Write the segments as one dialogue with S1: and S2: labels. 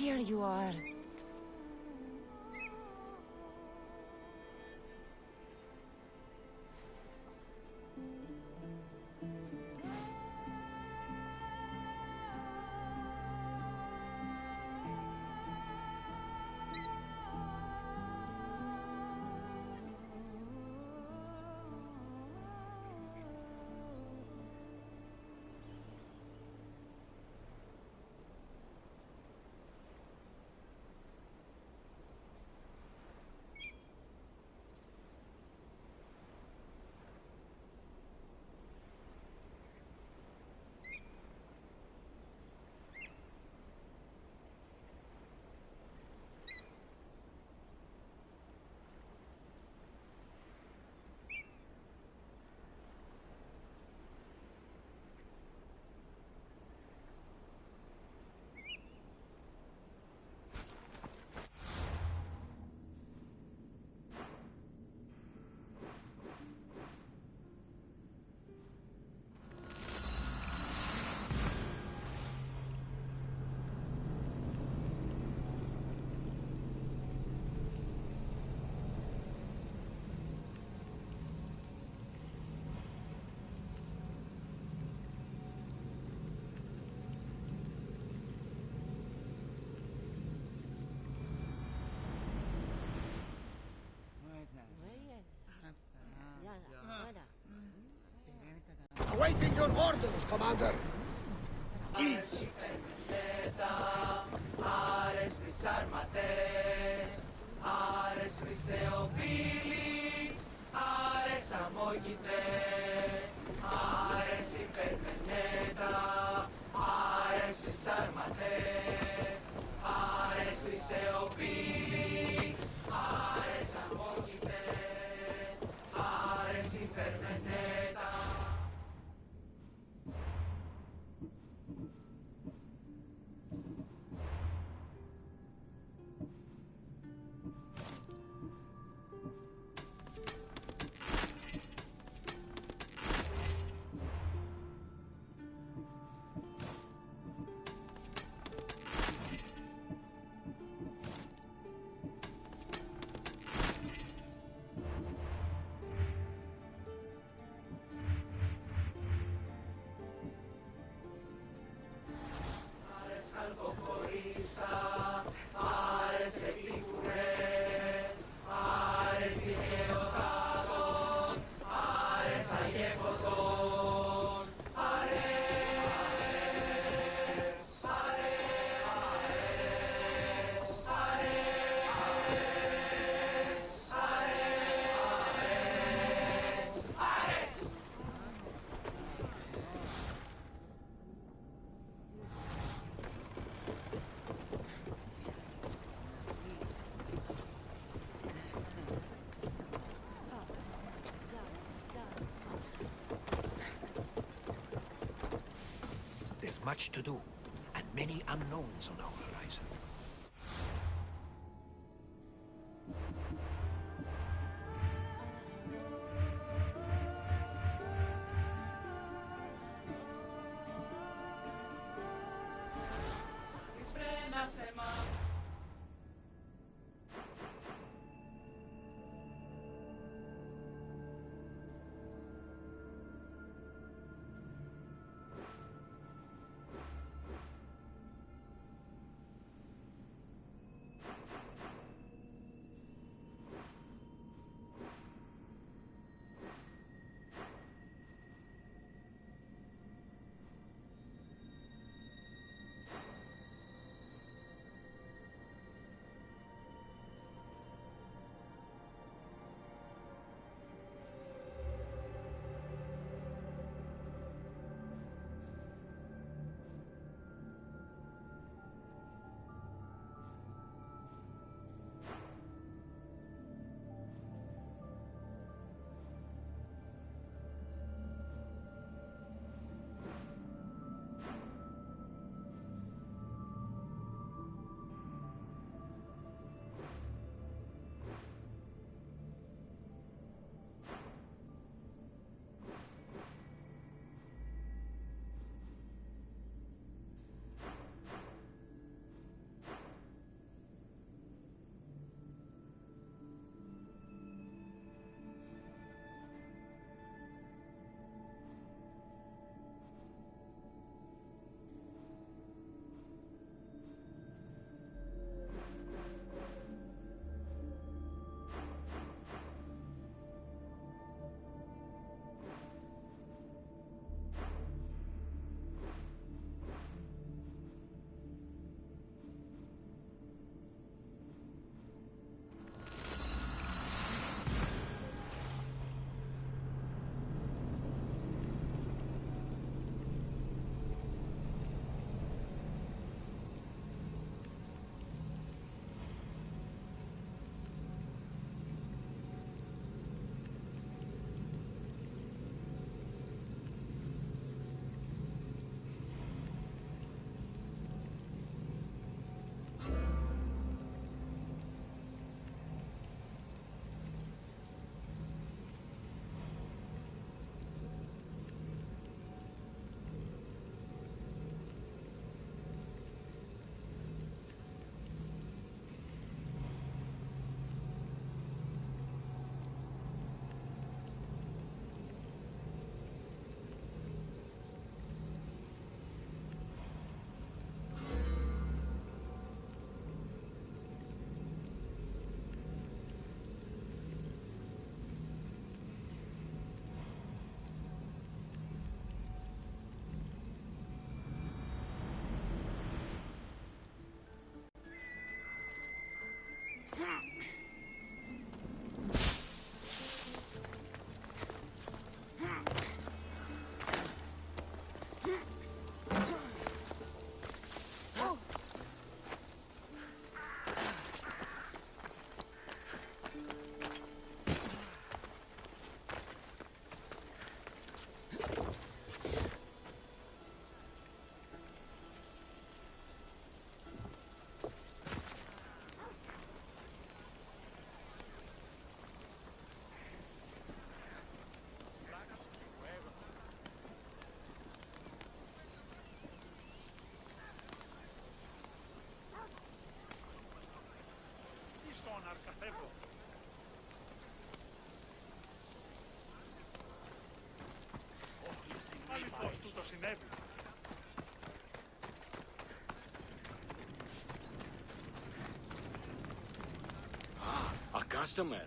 S1: here you are.
S2: Awaiting your orders, Commander! Ease!
S3: Άρες βρυσάρματε, άρες βρυσεοπύλης, άρες αμόγητε, άρες υπερπενέτα, άρες βρυσάρματε, άρες βρυσεοπύλης, άρες αμόγητε, άρες υπερπενέτα. Χαλκοχωρίστα, άρες επίκουρε, άρες δικαιοτάτων, άρες αγέφωτων, άρες, άρες, άρες, άρες, άρες.
S2: There's much to do, and many unknowns on our horizon.
S3: Τις φρένα σε μας.
S1: A customer.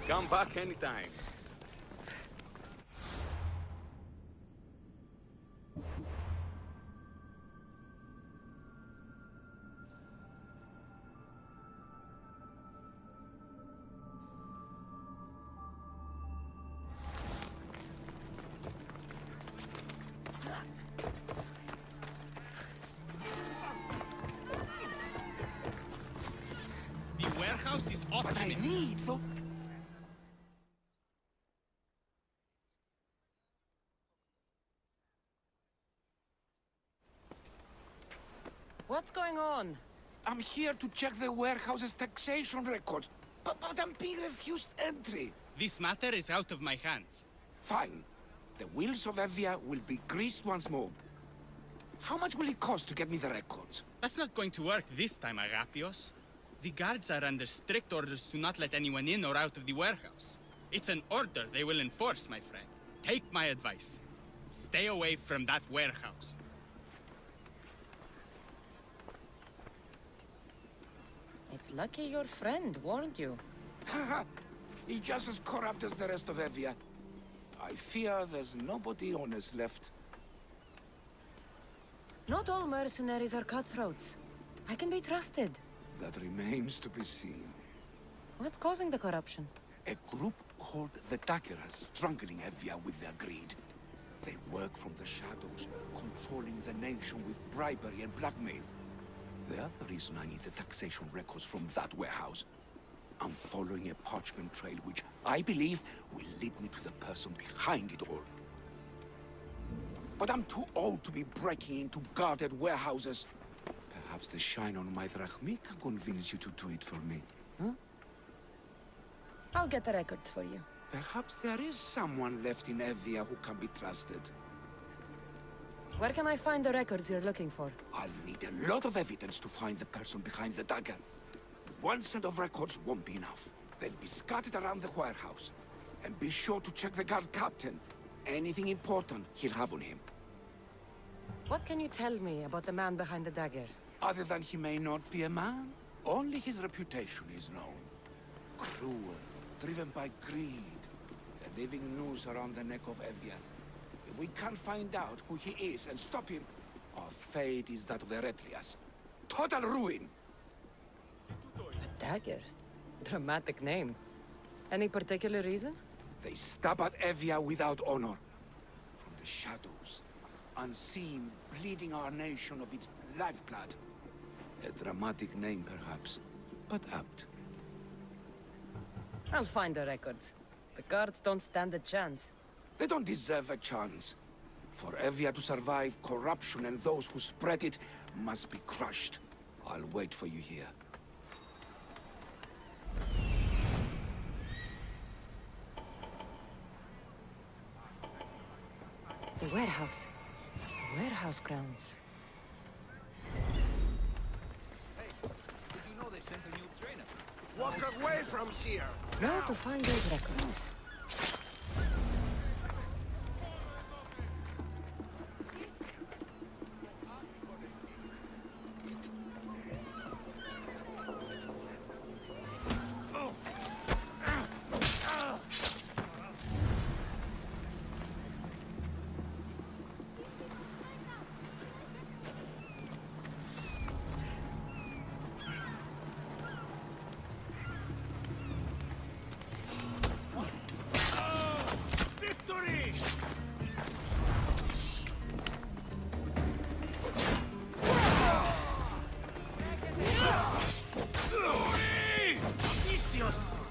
S1: Come back anytime.
S4: The warehouse is off
S2: What I
S4: limits.
S2: need, though...
S5: What's going on?
S2: I'm here to check the warehouse's taxation records, but I'm being refused entry.
S4: This matter is out of my hands.
S2: Fine. The wheels of Evia will be greased once more. How much will it cost to get me the records?
S4: That's not going to work this time, Agapios. The guards are under strict orders to not let anyone in or out of the warehouse. It's an order they will enforce, my friend. Take my advice. Stay away from that warehouse.
S5: It's lucky your friend warned you.
S2: Haha, he's just as corrupt as the rest of Evia. I fear there's nobody honest left.
S5: Not all mercenaries are cutthroats. I can be trusted.
S2: That remains to be seen.
S5: What's causing the corruption?
S2: A group called the Dagger is strangling Evia with their greed. They work from the shadows, controlling the nation with bribery and blackmail. The other reason I need the taxation records from that warehouse. I'm following a parchment trail which I believe will lead me to the person behind it all. But I'm too old to be breaking into guarded warehouses. Perhaps the shine on my drachmi can convince you to do it for me, huh?
S5: I'll get the records for you.
S2: Perhaps there is someone left in Evia who can be trusted.
S5: Where can I find the records you're looking for?
S2: I'll need a lot of evidence to find the person behind the dagger. One set of records won't be enough. They'll be scattered around the warehouse. And be sure to check the guard captain. Anything important he'll have on him.
S5: What can you tell me about the man behind the dagger?
S2: Other than he may not be a man, only his reputation is known. Cruel, driven by greed, a living noose around the neck of Evia. If we can't find out who he is and stop him, our fate is that of the Retrias. Total ruin!
S5: The dagger? Dramatic name. Any particular reason?
S2: They stab at Evia without honor. From the shadows, unseen, bleeding our nation of its lifeblood. A dramatic name, perhaps, but apt.
S5: I'll find the records. The guards don't stand a chance.
S2: They don't deserve a chance. For Evia to survive, corruption and those who spread it must be crushed. I'll wait for you here.
S5: The warehouse. The warehouse grounds.
S6: Walk away from here!
S5: Now to find those records.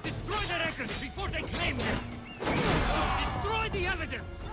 S3: Destroy the records before they claim them! Destroy the evidence!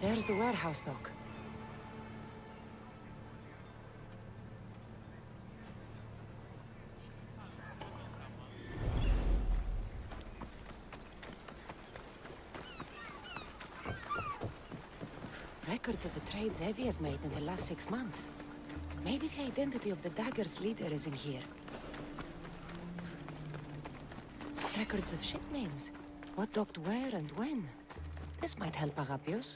S5: There's the warehouse dock. Records of the trades Evie has made in the last 6 months. Maybe the identity of the Dagger's leader is in here. Records of ship names. What docked where and when. This might help Agapios.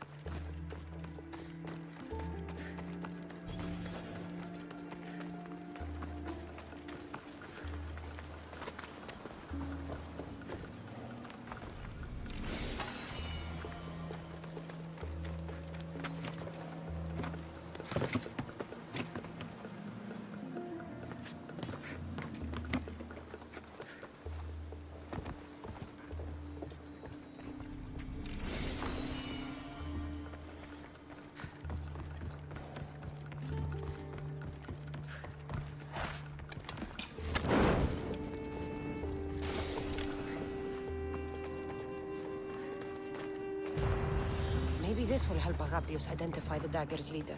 S5: this will help Agapios identify the dagger's leader.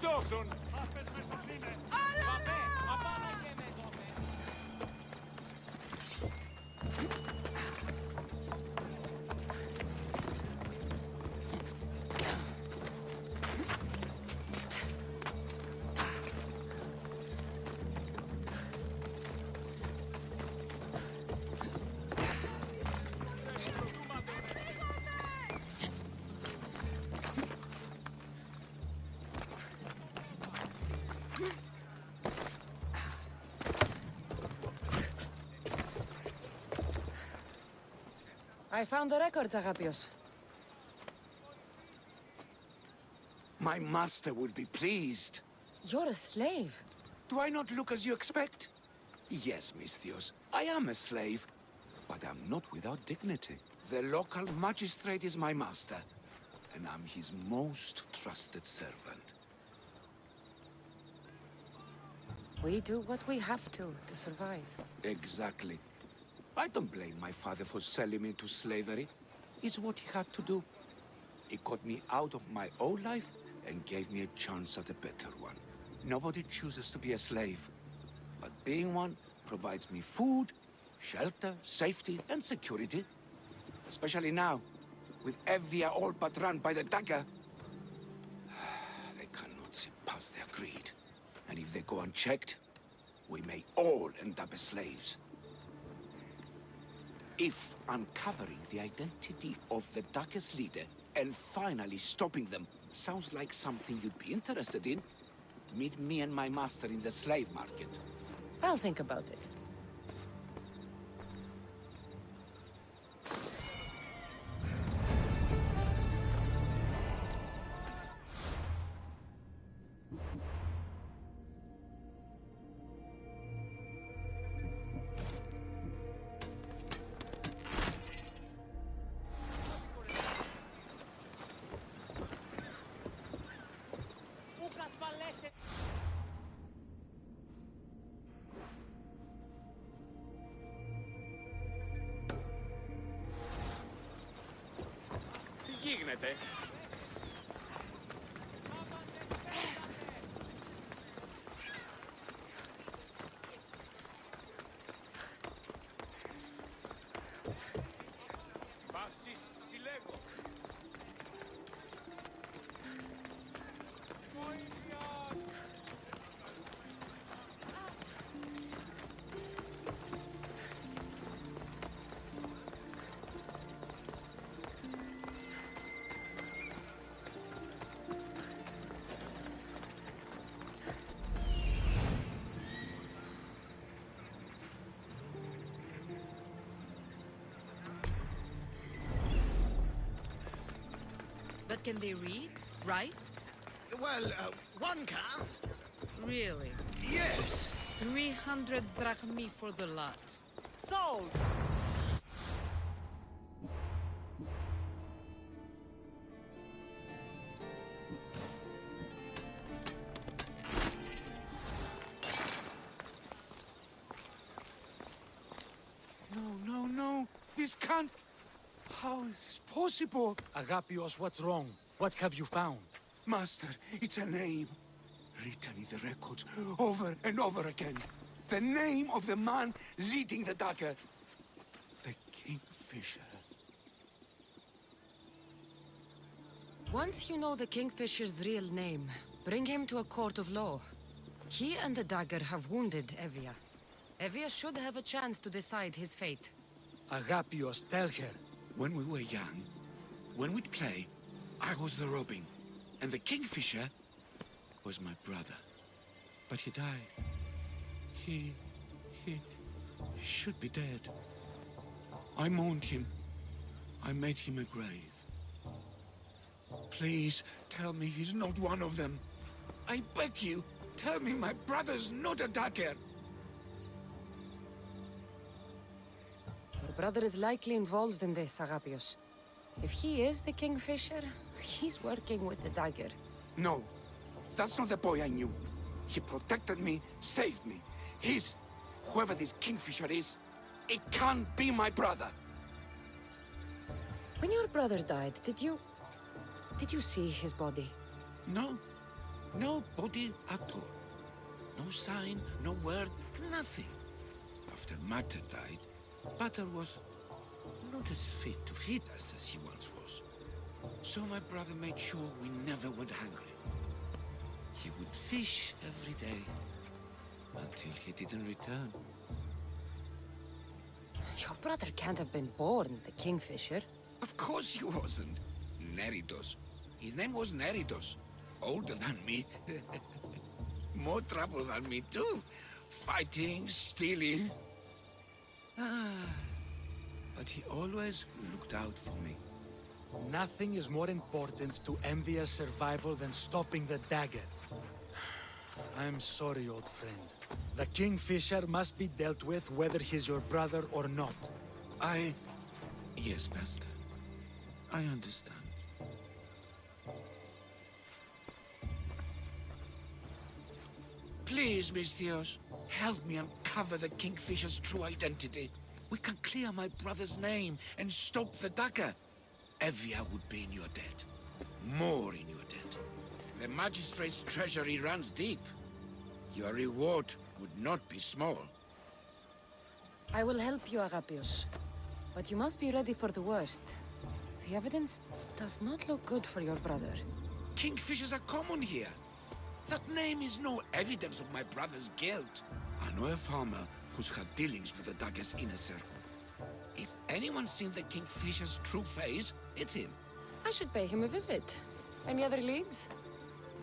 S1: Σώσον!
S5: I found the records, Agapios.
S2: My master would be pleased.
S5: You're a slave.
S2: Do I not look as you expect? Yes, Misthios, I am a slave, but I'm not without dignity. The local magistrate is my master, and I'm his most trusted servant.
S5: We do what we have to survive.
S2: Exactly. I don't blame my father for selling me into slavery. It's what he had to do. He got me out of my old life and gave me a chance at a better one. Nobody chooses to be a slave, but being one provides me food, shelter, safety, and security. Especially now, with Evia all but run by the dagger. They cannot see past their greed. And if they go unchecked, we may all end up as slaves. If uncovering the identity of the dagger's leader and finally stopping them sounds like something you'd be interested in, meet me and my master in the slave market.
S5: I'll think about it.
S1: Τι γίνεται?
S6: Παύσεις, συλλέγω.
S7: But can they read? Write?
S6: Well, one can.
S7: Really?
S6: Yes.
S7: 300 drachmi for the lot.
S6: Sold.
S2: No. This can't... How is this possible?
S8: Agapios, what's wrong? What have you found?
S2: Master, it's a name. written in the records over and over again. The name of the man leading the dagger. The Kingfisher.
S5: Once you know the Kingfisher's real name, bring him to a court of law. He and the dagger have wounded Evia. Evia should have a chance to decide his fate.
S8: Agapios, tell her.
S2: When we were young, when we'd play, I was the robin, and the Kingfisher was my brother. But he died. He should be dead. I mourned him. I made him a grave. Please, tell me he's not one of them. I beg you, tell me my brother's not a dagger.
S5: Your brother is likely involved in this, Agapios. If he is the Kingfisher, he's working with the dagger.
S2: No, that's not the boy I knew. He protected me, saved me. He's... whoever this Kingfisher is, it can't be my brother.
S5: When your brother died, did you see his body?
S2: No. No body at all. No sign, no word, nothing. After Mater died, Mater was not as fit to feed us as he once was. So my brother made sure we never went hungry. He would fish every day, until he didn't return.
S5: Your brother can't have been born the Kingfisher.
S2: Of course he wasn't. Neridos. His name was Neridos. Older than me. More trouble than me too. Fighting, stealing. But he always looked out for me.
S8: Nothing is more important to Envia's survival than stopping the dagger. I'm sorry, old friend. The Kingfisher must be dealt with whether he's your brother or not.
S2: Yes, Master. I understand. Please, Misthios, help me uncover the Kingfisher's true identity. We can clear my brother's name and stop the dagger. Evia would be in your debt. More in your debt. The Magistrate's treasury runs deep. Your reward would not be small.
S5: I will help you, Agapios. But you must be ready for the worst. The evidence does not look good for your brother.
S2: Kingfishers are common here. That name is no evidence of my brother's guilt. I know a farmer who's had dealings with the dagger's inner circle. If anyone's seen the Kingfisher's true face, it's him.
S5: I should pay him a visit. Any other leads?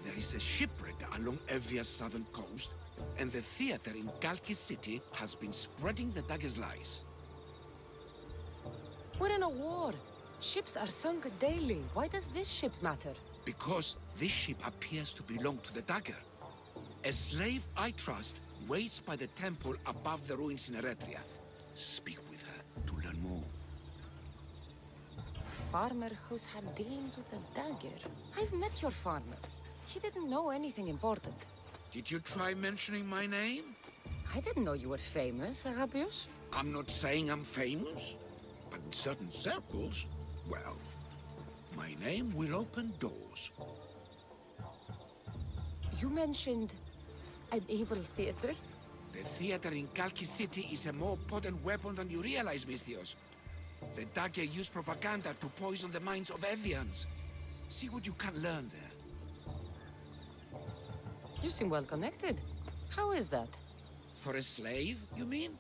S2: There is a shipwreck along Evia's southern coast, and the theater in Kalki City has been spreading the dagger's lies.
S5: We're in a war. Ships are sunk daily. Why does this ship matter?
S2: Because this ship appears to belong to the dagger. A slave I trust waits by the temple above the ruins in Eretria. Speak with her to learn more.
S5: Farmer who's had dealings with a dagger. I've met your farmer. He didn't know anything important.
S2: Did you try mentioning my name?
S5: I didn't know you were famous, Agapios.
S2: I'm not saying I'm famous, but in certain circles, well, my name will open doors.
S5: You mentioned an evil theater?
S2: The theater in Kalki City is a more potent weapon than you realize, Misthios. The dagger used propaganda to poison the minds of Evians. See what you can learn there.
S5: You seem well connected. How is that?
S2: For a slave, you mean?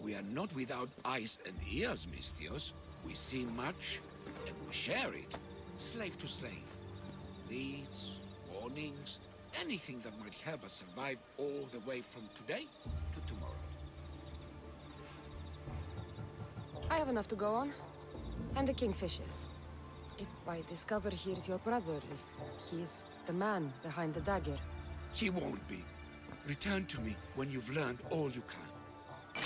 S2: We are not without eyes and ears, Misthios. We see much, and we share it. Slave to slave. Leads, warnings, anything that might help us survive all the way from today to tomorrow.
S5: I have enough to go on. And the Kingfisher. If I discover he is your brother, if he's the man behind the dagger.
S2: He won't be. Return to me when you've learned all you can.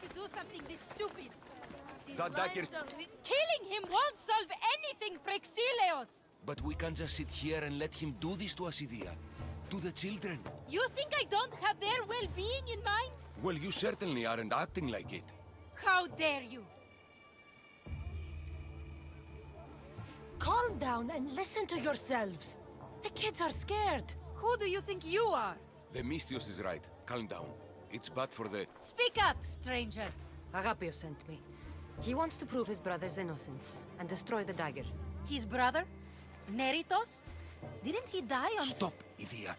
S7: to do something this stupid. These
S2: That dagger-
S7: lions are killing him won't solve anything, Prexileos!
S2: But we can't just sit here and let him do this to us, Idia. To the children.
S7: You think I don't have their well-being in mind?
S2: Well, you certainly aren't acting like it.
S7: How dare you!
S5: Calm down and listen to yourselves. The kids are scared.
S7: Who do you think you are?
S2: The Mystios is right. Calm down. It's bad for the...
S7: Speak up, stranger.
S5: Agapios sent me. He wants to prove his brother's innocence and destroy the dagger.
S7: His brother? Neritos? Didn't he die on...
S2: Stop, Idia.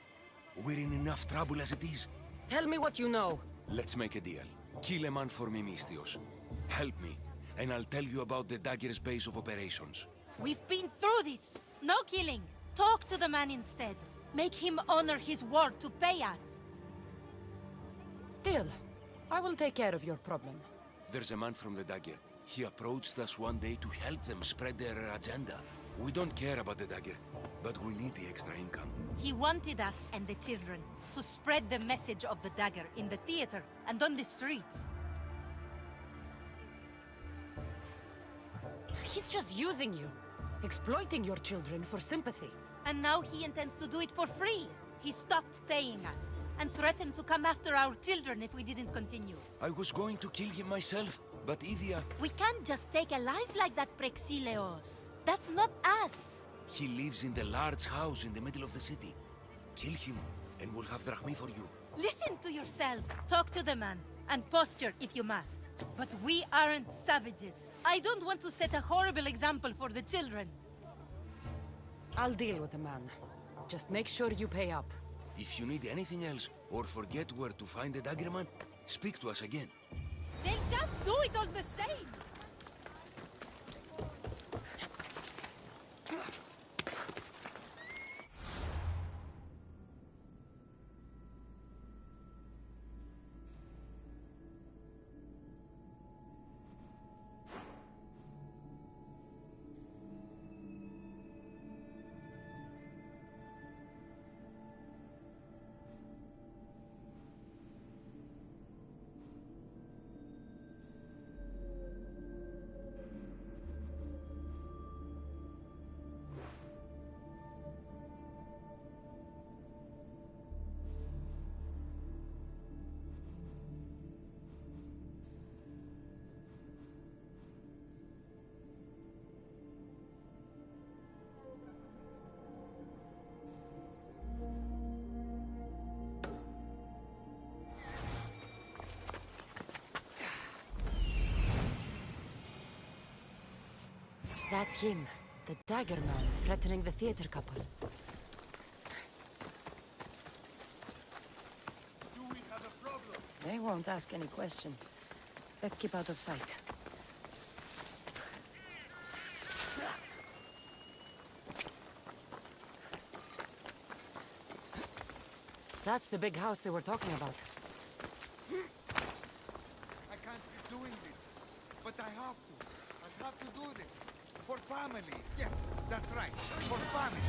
S2: We're in enough trouble as it is.
S5: Tell me what you know.
S2: Let's make a deal. Kill a man for me, Mystios. Help me, and I'll tell you about the dagger's base of operations.
S7: We've been through this. No killing. Talk to the man instead. Make him honor his word to pay us.
S5: Deal. I will take care of your problem.
S2: There's a man from the dagger. He approached us one day to help them spread their agenda. We don't care about the dagger, but we need the extra income.
S7: He wanted us and the children to spread the message of the dagger in the theater and on the streets.
S5: He's just using you. Exploiting your children for sympathy.
S7: And now he intends to do it for free. He stopped paying us and threatened to come after our children if we didn't continue.
S2: I was going to kill him myself, but Idia...
S7: We can't just take a life like that, Prexileos. That's not us.
S2: He lives in the large house in the middle of the city. Kill him, and we'll have drachmi for you.
S7: Listen to yourself. Talk to the man. And posture if you must. But we aren't savages. I don't want to set a horrible example for the children.
S5: I'll deal with the man. Just make sure you pay up.
S2: If you need anything else, or forget where to find the dagger man, speak to us again.
S7: They'll just do it all the same.
S5: That's him. The dagger man threatening the theater couple.
S6: Do we have a problem?
S5: They won't ask any questions. Let's keep out of sight. That's the big house they were talking about.
S6: I can't be doing this, but I have to. I have to do this. For family. Yes, that's right. For family.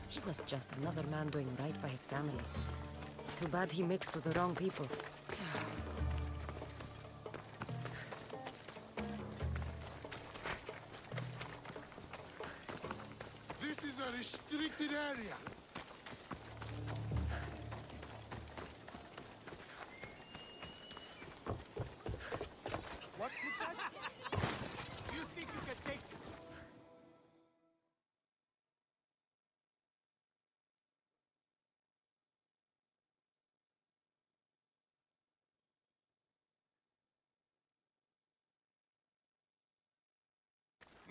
S5: He was just another man doing right by his family. Too bad he mixed with the wrong people.
S6: This is a restricted area. What could that? You think you can take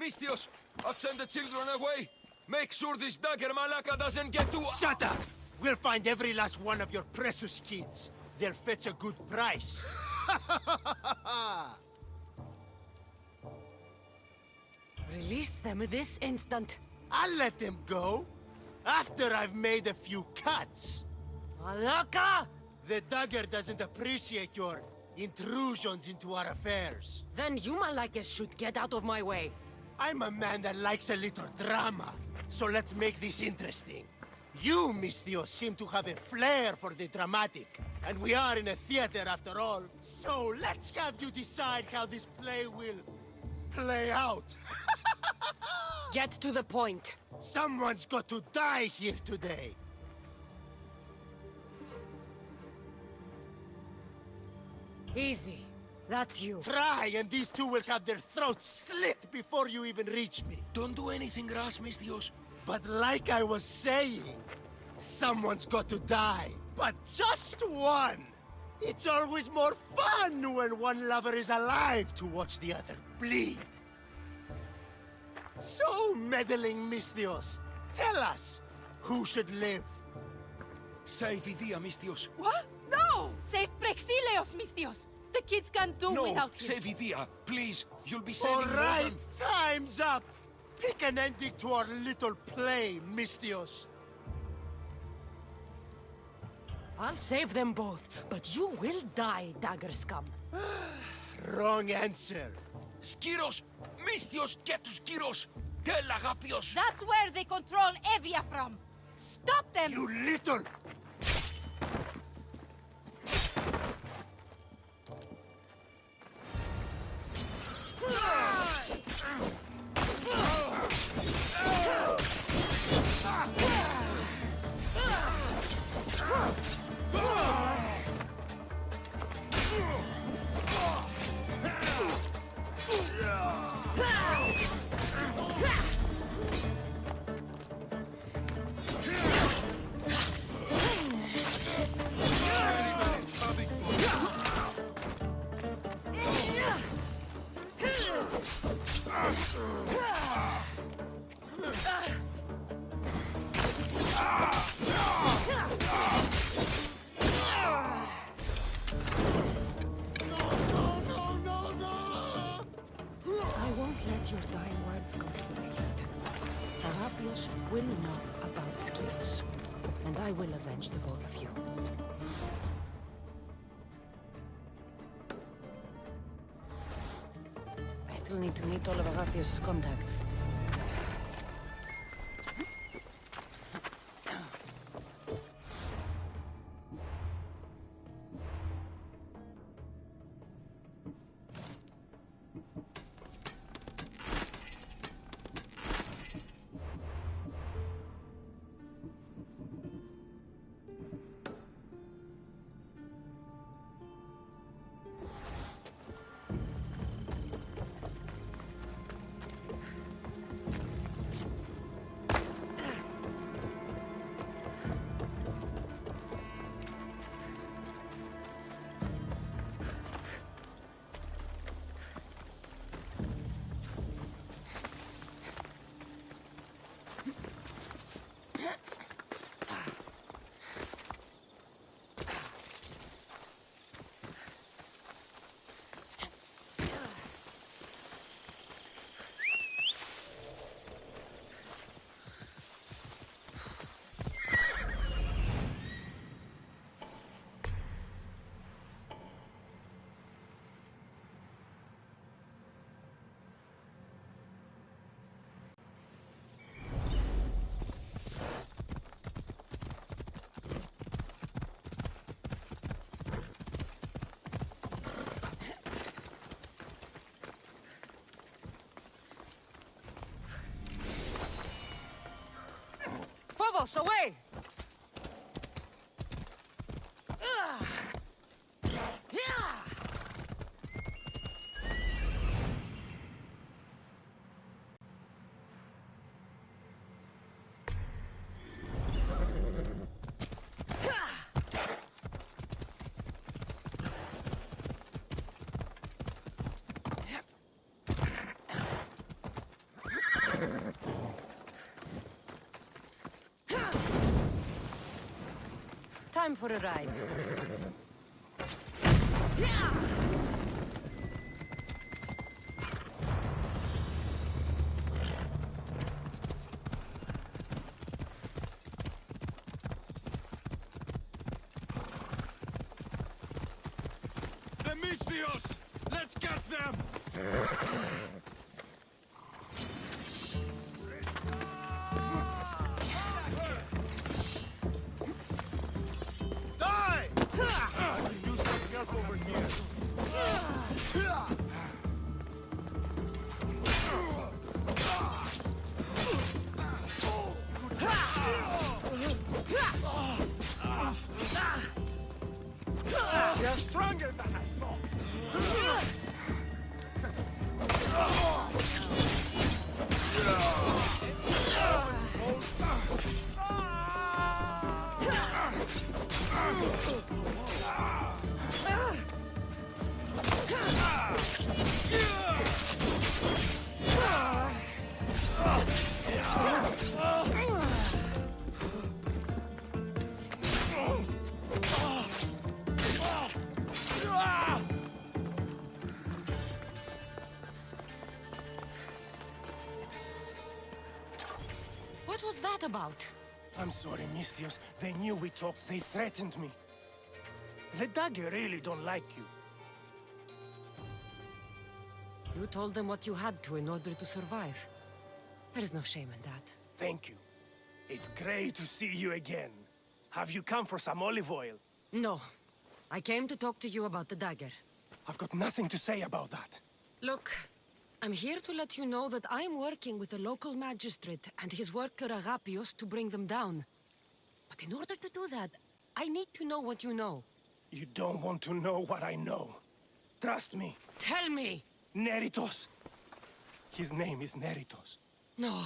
S9: Mistios, I'll send the children away. Make sure this dagger Malaka doesn't get to...
S10: Shut up! We'll find every last one of your precious kids. They'll fetch a good price.
S5: Release them this instant.
S10: I'll let them go. After I've made a few cuts.
S5: Malaka!
S10: The dagger doesn't appreciate your intrusions into our affairs.
S5: Then you Malakas should get out of my way.
S10: I'm a man that likes a little drama, so let's make this interesting. You, Mistios, seem to have a flair for the dramatic, and we are in a theater after all. So let's have you decide how this play will play out.
S5: Get to the point.
S10: Someone's got to die here today.
S5: Easy. That's you.
S10: Try, and these two will have their throats slit before you even reach me.
S9: Don't do anything rash, Mistios.
S10: But like I was saying, someone's got to die. But just one! It's always more fun when one lover is alive to watch the other bleed. So, meddling Mistios, tell us, who should live?
S9: Save Idia, Mistios.
S7: What? No! Save Prexileos, Mistios! The kids can't do
S9: No,
S7: without him.
S9: save Idia, please. You'll be saving
S10: All
S9: more
S10: right,
S9: than...
S10: time's up! Pick an ending to our little play, Mistios.
S5: I'll save them both, but you will die, dagger scum.
S10: Wrong answer.
S9: Skiros! Mistios, get to Skiros! Tell Agapios!
S7: That's where they control Evia from. Stop them!
S10: You little...
S5: I won't let your dying words go to waste. Arapios will know about Skiros, and I will avenge the both of you. I still need to meet all of Arapios' contacts. Phobos, away! time for a ride.
S9: The Misthios! Let's get them!
S6: Die! Do some help over here. They're stronger than I thought.
S5: What was that about?
S10: I'm sorry, Misthios. They knew we talked. They threatened me. The dagger really don't like you.
S5: You told them what you had to in order to survive. There is no shame in that.
S10: Thank you. It's great to see you again. Have you come for some olive oil?
S5: No. I came to talk to you about the dagger.
S10: I've got nothing to say about that.
S5: Look, I'm here to let you know that I'm working with a local magistrate and his worker Agapios to bring them down. But in order to do that, I need to know what you know.
S10: You don't want to know what I know. Trust me.
S5: Tell me!
S10: Neritos. His name is Neritos.
S5: No,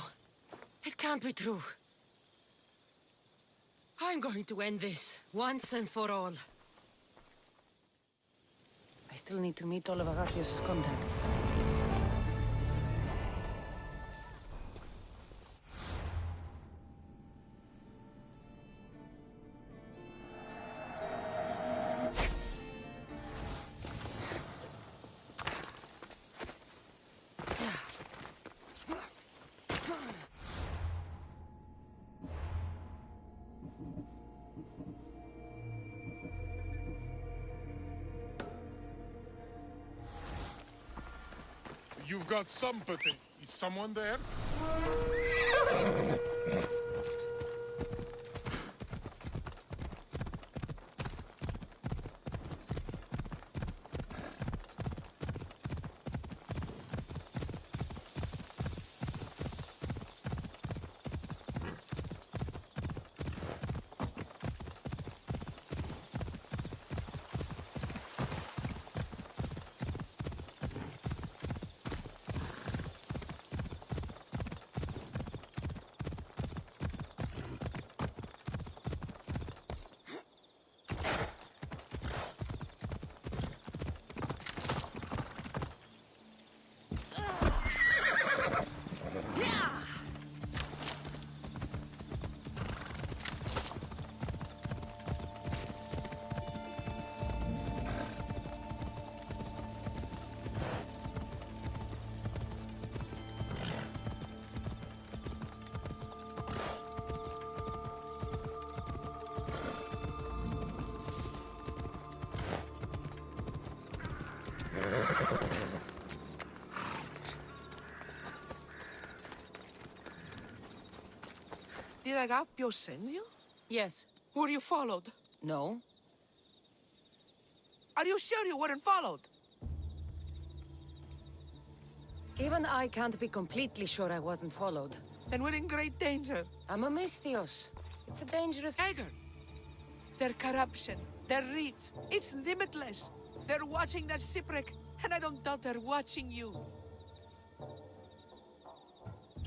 S5: it can't be true. I'm going to end this, once and for all. I still need to meet all of Agapios' contacts.
S6: You've got sympathy. Is someone there?
S11: Did Agapios send you?
S5: Yes.
S11: Were you followed?
S5: No?
S11: Are you sure you weren't followed?
S5: Even I can't be completely sure I wasn't followed.
S11: Then we're in great danger.
S5: I'm a Misthios. It's a dangerous...
S11: Dagger! Their corruption, their reach, it's limitless. They're watching that shipwreck, and I don't doubt they're watching you.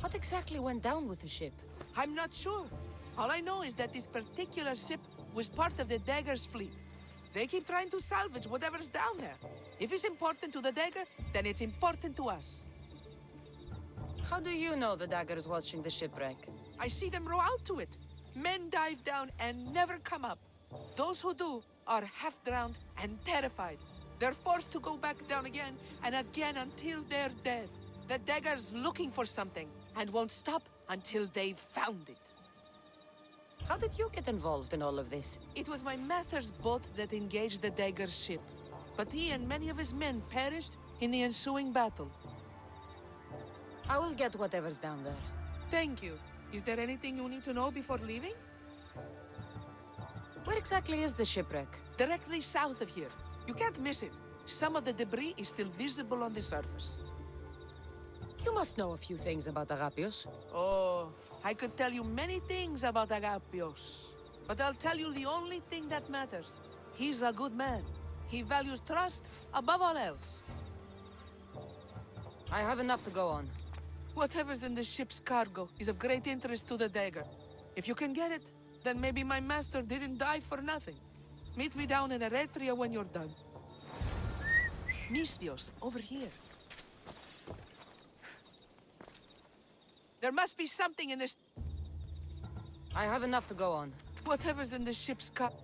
S5: What exactly went down with the ship?
S11: I'm not sure. All I know is that this particular ship was part of the Dagger's fleet. They keep trying to salvage whatever's down there. If it's important to the Dagger, then it's important to us.
S5: How do you know the Dagger's watching the shipwreck?
S11: I see them row out to it. Men dive down and never come up. those who do are half-drowned and terrified. They're forced to go back down again and again until they're dead. The dagger's looking for something and won't stop until they've found it.
S5: How did you get involved in all of this?
S11: It was my master's boat that engaged the dagger's ship, but he and many of his men perished in the ensuing battle.
S5: I will get whatever's down there.
S11: Thank you. Is there anything you need to know before leaving?
S5: Where exactly is the shipwreck?
S11: Directly south of here. You can't miss it. Some of the debris is still visible on the surface.
S5: You must know a few things about Agapios.
S11: Oh, I could tell you many things about Agapios. But I'll tell you the only thing that matters. He's a good man. He values trust above all else.
S5: I have enough to go on.
S11: Whatever's in the ship's cargo is of great interest to the dagger. If you can get it, then maybe my master didn't die for nothing. Meet me down in Eretria when you're done. Misthios, over here. There must be something in this...
S5: I have enough to go on.
S11: Whatever's in the ship's cargo...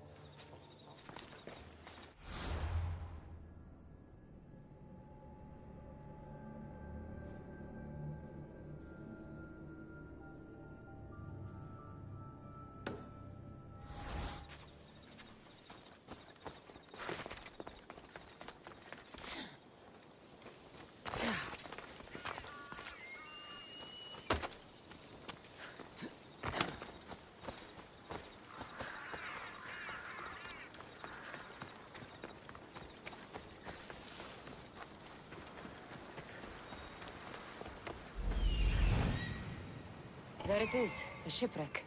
S5: There it is, the shipwreck.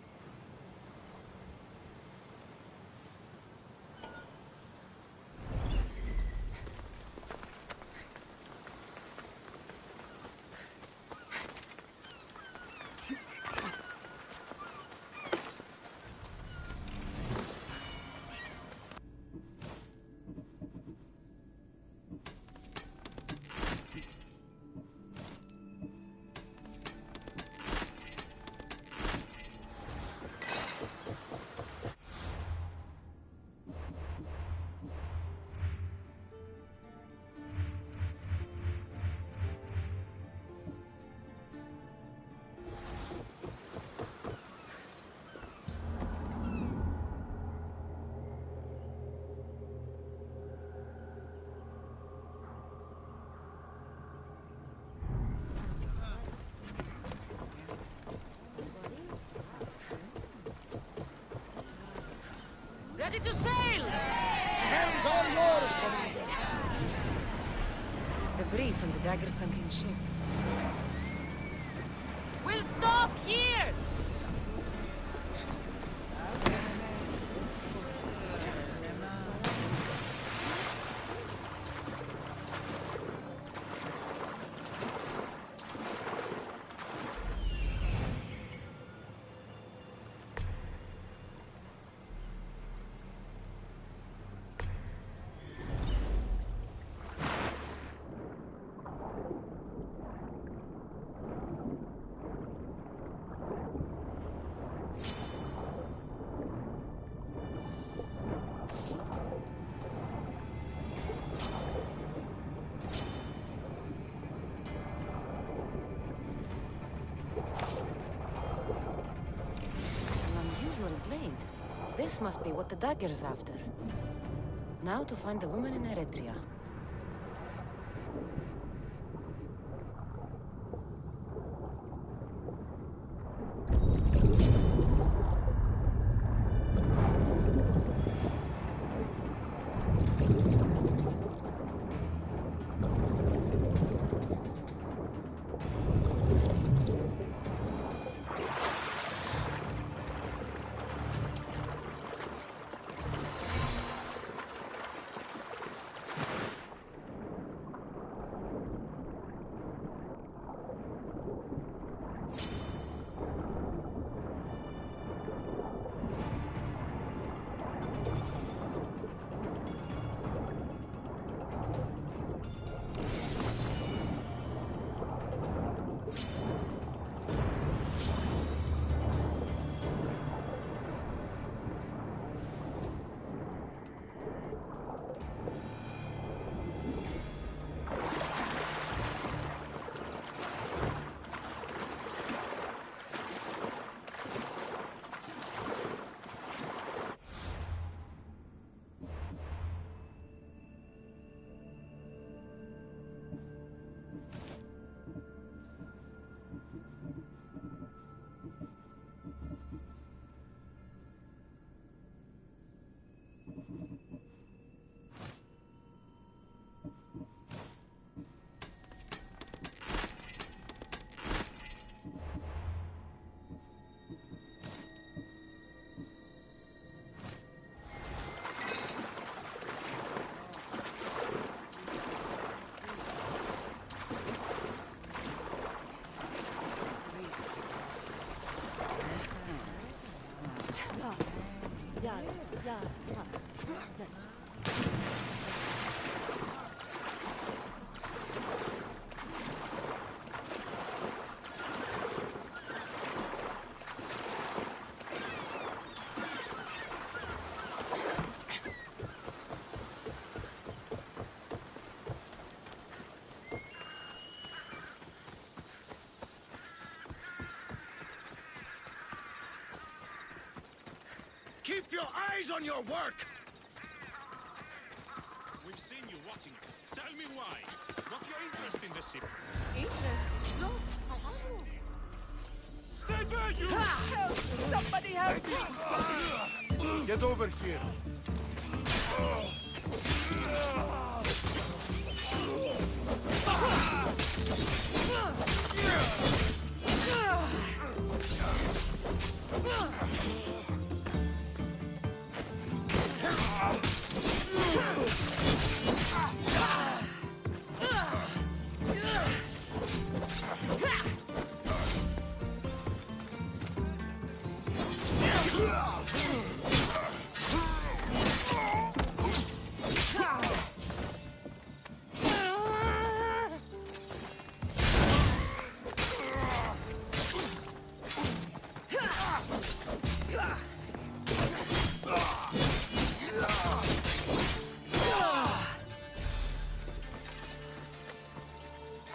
S5: Ready to sail!
S10: Hands are yours, Commander.
S5: Debris from the dagger-sunken ship.
S7: We'll stop here!
S5: Blade. This must be what the dagger's after. Now to find the woman in Eretria.
S2: Keep your eyes on your work!
S1: We've seen you watching us. Tell me why. What's your interest in the ship?
S11: Interest? No, I have no.
S1: Stay there, you!
S11: Help! Somebody help me!
S6: Get over here.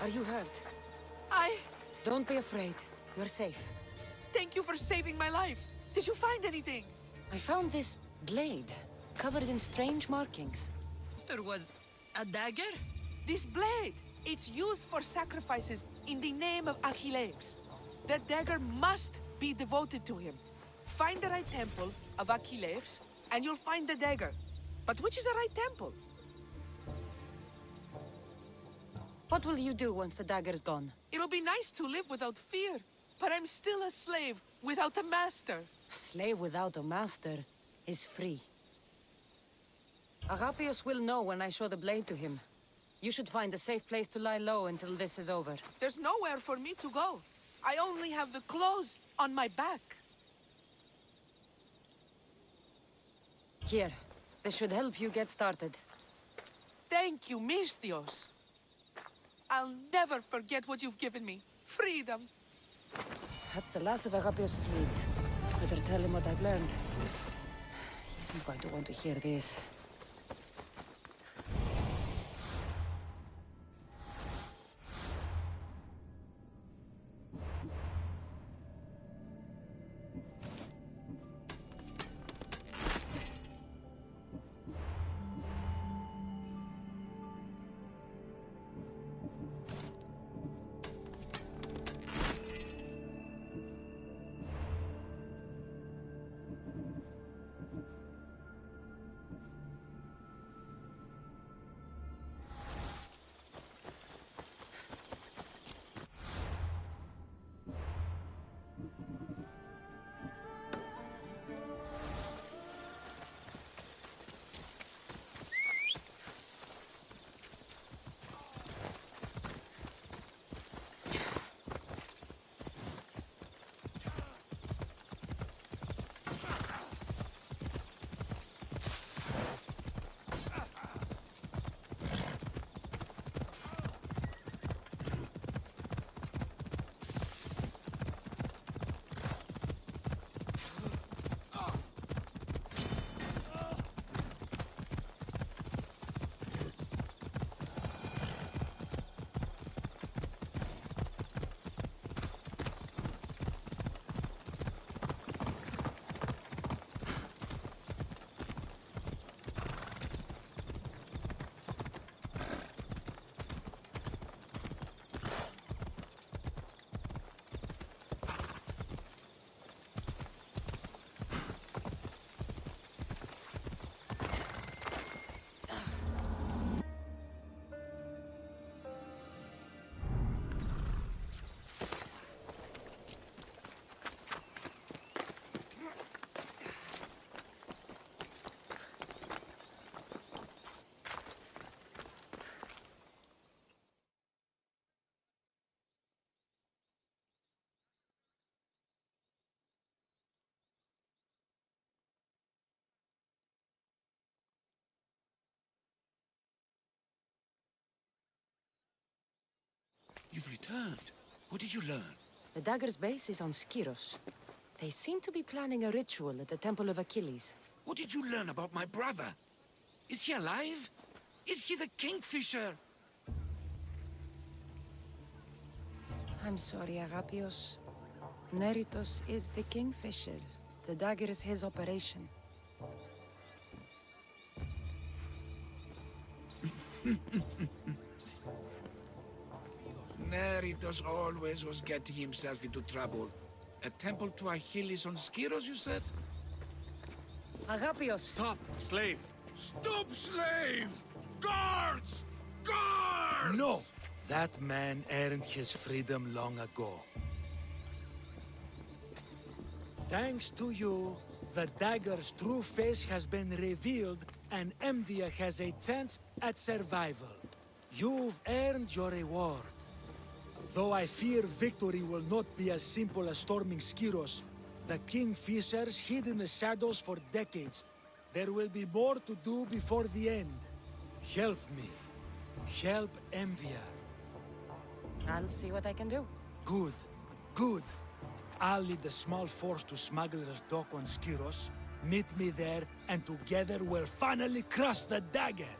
S5: Are you hurt?
S11: I...
S5: Don't be afraid. You're safe.
S11: Thank you for saving my life. Did you find anything?
S5: I found this blade, covered in strange markings. There was a dagger?
S11: This blade! It's used for sacrifices in the name of Achilles. That dagger must be devoted to him. Find the right temple of Achilles, and you'll find the dagger. But which is the right temple?
S5: What will you do once the dagger's gone?
S11: It'll be nice to live without fear, but I'm still a slave without a master.
S5: A slave without a master is free. Agapios will know when I show the blade to him. You should find a safe place to lie low until this is over.
S11: There's nowhere for me to go. I only have the clothes on my back.
S5: Here, this should help you get started.
S11: Thank you, Misthios. I'll never forget what you've given me. Freedom.
S5: That's the last of Agapios' leads. Better tell him what I've learned. He isn't going to want to hear this.
S2: You've returned. What did you learn?
S5: The dagger's base is on Skiros. They seem to be planning a ritual at the Temple of Achilles.
S2: What did you learn about my brother? Is he alive? Is he the Kingfisher?
S5: I'm sorry, Agapios. Neritos is the Kingfisher. The dagger is his operation.
S2: Neritos always was getting himself into trouble. A temple to Achilles on Skiros, you said?
S5: Agapios!
S1: Stop, slave!
S2: Stop, slave! Guards! Guards!
S8: No! That man earned his freedom long ago. Thanks to you, the dagger's true face has been revealed and Emdia has a chance at survival. You've earned your reward. Though I fear victory will not be as simple as storming Skiros, the Kingfishers hid in the shadows for decades. There will be more to do before the end. Help me. Help Emvia.
S5: I'll see what I can do.
S8: Good. Good. I'll lead a small force to Smuggler's Dock on Skiros. Meet me there, and together we'll finally crush the dagger!